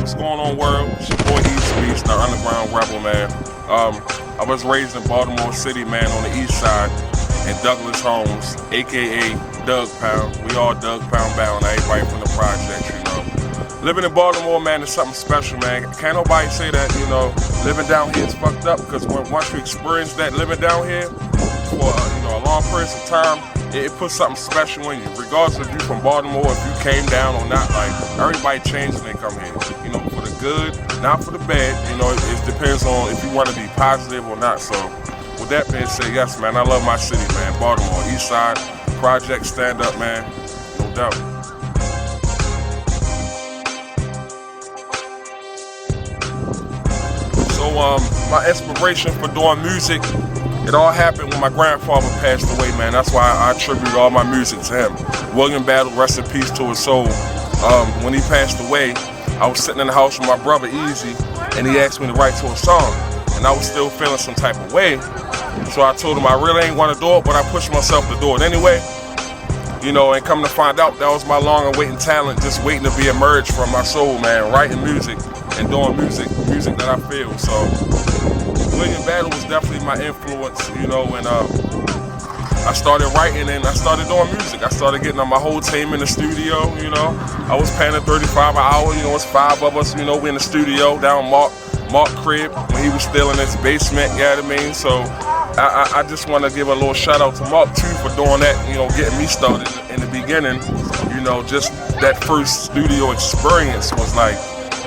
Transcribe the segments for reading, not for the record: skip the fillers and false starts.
what's going on, world? It's your boy EastBeast, the underground rebel, man. I was raised in Baltimore City, man, on the east side, in Douglas Homes, aka Doug Pound. We all Doug Pound bound, everybody from the projects, you know. Living in Baltimore, man, is something special, man. Can't nobody say that, you know, living down here is fucked up, because once you experience that living down here for a long period of time, it puts something special in you, regardless if you're from Baltimore, if you came down or not. Like, everybody changes when they come here, you know, for the good, not for the bad. You know, it depends on if you want to be positive or not. So, with that being said, yes, man, I love my city, man. Baltimore, East Side, Project, stand up, man, no doubt. So, my inspiration for doing music, it all happened when my grandfather passed away, man. That's why I attribute all my music to him. William Battle, rest in peace to his soul. When he passed away, I was sitting in the house with my brother, Easy, and he asked me to write to a song. And I was still feeling some type of way. So I told him I really ain't want to do it, but I pushed myself to do it anyway. You know, and come to find out, that was my long-awaited talent, just waiting to be emerged from my soul, man. Writing music and doing music that I feel. So William Battle was definitely my influence, you know, and I started writing and I started doing music. I started getting on my whole team in the studio, you know. I was paying at $35 an hour, you know, it's 5 of us, you know, we in the studio down Mark crib when he was still in his basement, you know what I mean? So I just want to give a little shout out to Mark too for doing that, you know, getting me started in the beginning. You know, just that first studio experience was like,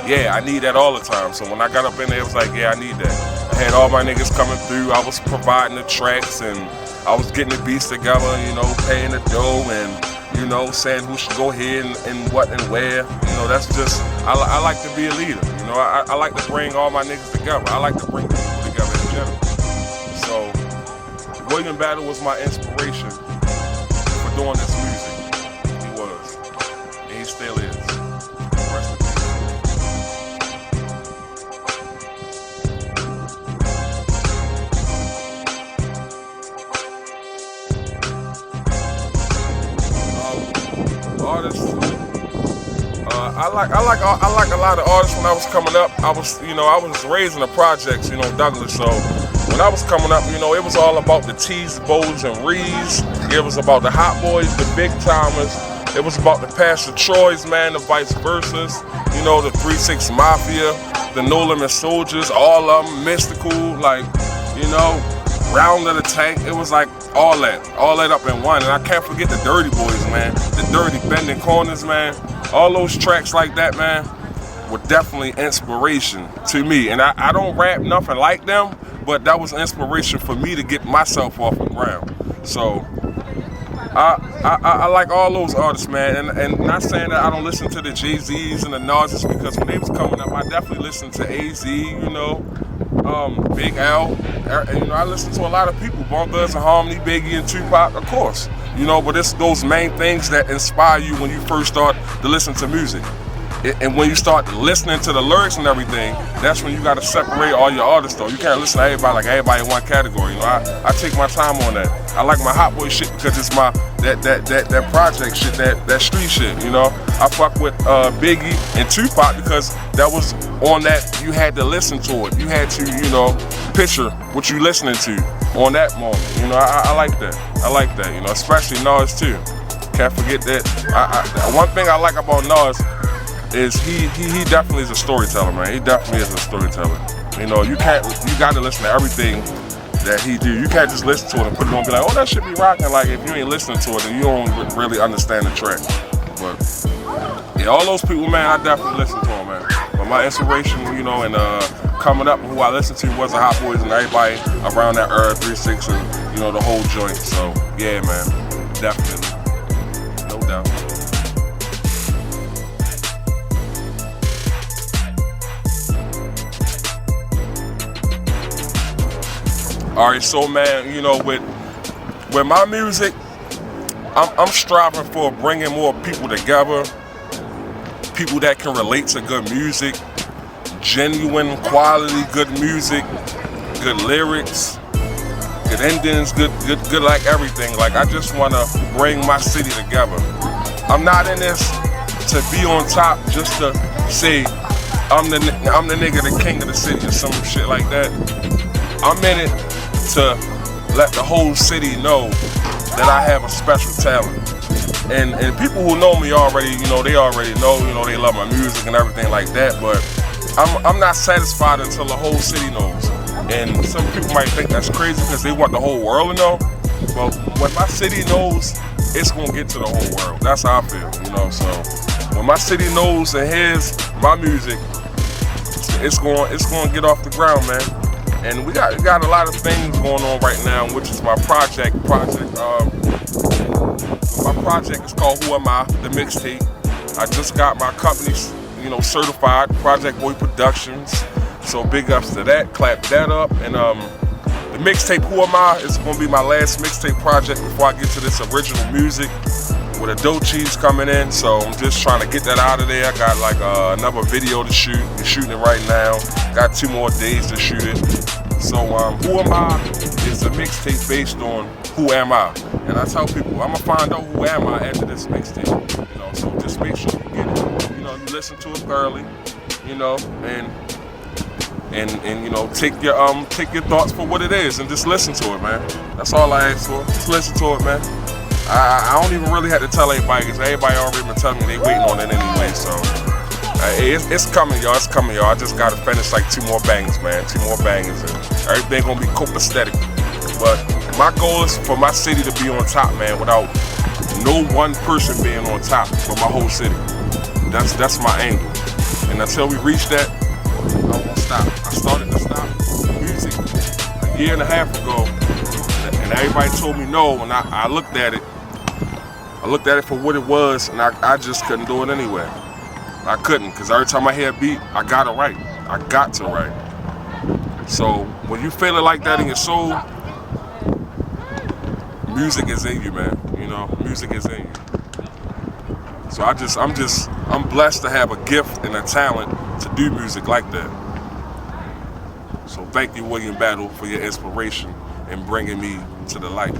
yeah, I need that all the time. So when I got up in there, it was like, yeah, I need that. I had all my niggas coming through. I was providing the tracks and I was getting the beats together, you know, paying the dough and, you know, saying who should go here and what and where. You know, that's just, I like to be a leader. You know, I like to bring all my niggas together. I like to bring people together in general. So William Battle was my inspiration for doing this music. He was. And he still is. Rest in peace. Artists. I like a lot of artists. When I was coming up, I was raised in the projects, you know, Douglas. So when I was coming up, you know, it was all about the T's, Bows, and Rees. It was about the Hot Boys, the Big Timers. It was about the Pastor Troys, man, the Vice Versas. You know, the 3-6 Mafia, the No Limit Soldiers, all of them, Mystical, like, you know, Round of the Tank. It was like all that up in one. And I can't forget the Dirty Boys, man. The Dirty Bending Corners, man. All those tracks like that, man, were definitely inspiration to me. And I don't rap nothing like them, but that was inspiration for me to get myself off the ground. So I like all those artists, man. And not saying that I don't listen to the Jay-Z's and the Nas's, because when they was coming up, I definitely listened to AZ, you know, Big L. You know, I listen to a lot of people, Bone Thugs and Harmony, Biggie and Tupac, of course. You know, but it's those main things that inspire you when you first start to listen to music. And when you start listening to the lyrics and everything, that's when you got to separate all your artists, though. You can't listen to everybody like everybody in one category. You know, I take my time on that. I like my Hot Boy shit because it's my that project shit, that street shit. You know, I fuck with Biggie and Tupac because that was on that. You had to listen to it. You had to, you know, picture what you listening to on that moment. You know, I like that. I like that. You know, especially Nas too. Can't forget that. One thing I like about Nas is he definitely is a storyteller, man. He definitely is a storyteller. You know, you got to listen to everything that he do. You can't just listen to it and put it on and be like, oh, that should be rocking. Like, if you ain't listening to it, then you don't really understand the track. But yeah, all those people, man, I definitely listen to them, man. But my inspiration, you know, and coming up, who I listened to was the Hot Boys and everybody around that era, 3-6 and, you know, the whole joint. So yeah, man, definitely, no doubt. Alright, so man, you know, with my music, I'm striving for bringing more people together, people that can relate to good music, genuine quality good music, good lyrics, good endings, good like everything. Like, I just want to bring my city together. I'm not in this to be on top just to say, I'm the nigga, the king of the city, or some shit like that. I'm in it to let the whole city know that I have a special talent. And people who know me already, they already know, they love my music and everything like that. But I'm not satisfied until the whole city knows. And some people might think that's crazy because they want the whole world to know. But when my city knows, it's gonna get to the whole world. That's how I feel, So when my city knows and hears my music, it's going get off the ground, man. And we got a lot of things going on right now, which is my project. My project is called Who Am I? The mixtape. I just got my company, certified, Project Boy Productionz. So big ups to that. Clap that up. And the mixtape Who Am I is going to be my last mixtape project before I get to this original music with a Dochi's coming in. So I'm just trying to get that out of there. I got like another video to shoot. We're shooting it right now. Got 2 more days to shoot it. So Who Am I is a mixtape based on Who Am I? And I tell people, I'm gonna find out who am I after this mixtape. So just make sure you get it. You listen to it thoroughly, and take your thoughts for what it is and just listen to it, man. That's all I ask for. Just listen to it, man. I don't even really have to tell everybody because everybody already been telling me they waiting on it anyway. So it's coming, y'all. It's coming, y'all. I just gotta finish like 2 more bangers, man. 2 more bangers, and everything gonna be copacetic. But my goal is for my city to be on top, man, without no one person being on top for my whole city. That's my angle. And until we reach that, I won't stop. I started to stop music a year and a half ago, and everybody told me no, and I looked at it. I looked at it for what it was, and I just couldn't do it anyway. I couldn't, because every time I hear a beat, I gotta write. I got to write. So when you feel it like that in your soul, music is in you, man. Music is in you. So I'm blessed to have a gift and a talent to do music like that. So thank you, William Battle, for your inspiration and bringing me to the light.